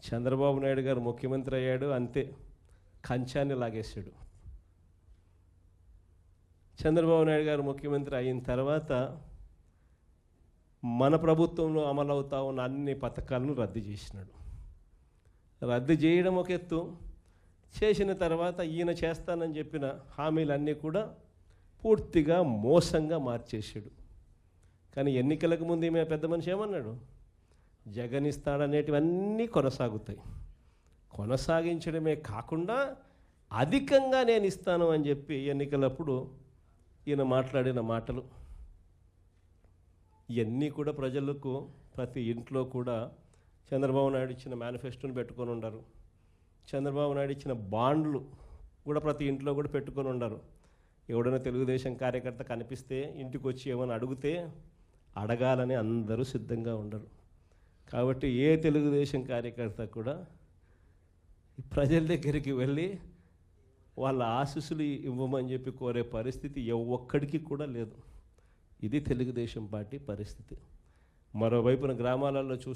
చంద్రబాబు నాయుడు గారు ముఖ్యమంత్రి అయ్యాడు, అంతే కంచాన్ని లాగేశాడు. చంద్రబాబు నాయుడు గారు ముఖ్యమంత్రి అయిన తర్వాత మన ప్రభుత్వంలో అమలవుతా ఉన్న అన్ని పథకాలను రద్దు చేసినాడు. రద్దు చేయడం ఒక ఎత్తు, చేసిన తర్వాత ఈయన చేస్తానని చెప్పిన హామీలన్నీ కూడా పూర్తిగా మోసంగా మార్చేసాడు. కానీ ఎన్నికలకు ముందు ఈమె పెద్ద మనిషి ఏమన్నాడు? జగన్ ఇస్తాడనేటివన్నీ కొనసాగుతాయి. కొనసాగించడమే కాకుండా అధికంగా నేను ఇస్తాను అని చెప్పి ఎన్నికలప్పుడు ఈయన మాట్లాడిన మాటలు ఇవన్నీ కూడా ప్రజలకు ప్రతి ఇంట్లో కూడా చంద్రబాబు నాయుడు ఇచ్చిన మేనిఫెస్టోని పెట్టుకొని ఉండరు. చంద్రబాబు నాయుడు ఇచ్చిన బాండ్లు కూడా ప్రతి ఇంట్లో కూడా పెట్టుకొని ఉండరు. ఎవడైనా తెలుగుదేశం కార్యకర్త కనిపిస్తే ఇంటికి వచ్చి ఏమైనా అడిగితే అడగాలని అందరూ సిద్ధంగా ఉండరు. కాబట్టి ఏ తెలుగుదేశం కార్యకర్త కూడా ప్రజల దగ్గరికి వెళ్ళి వాళ్ళ ఆశీస్సులు ఇవ్వమని చెప్పి కోరే పరిస్థితి ఒక్కడికి కూడా లేదు. ఇది తెలుగుదేశం పార్టీ పరిస్థితి. మరోవైపున గ్రామాలలో చూస్తే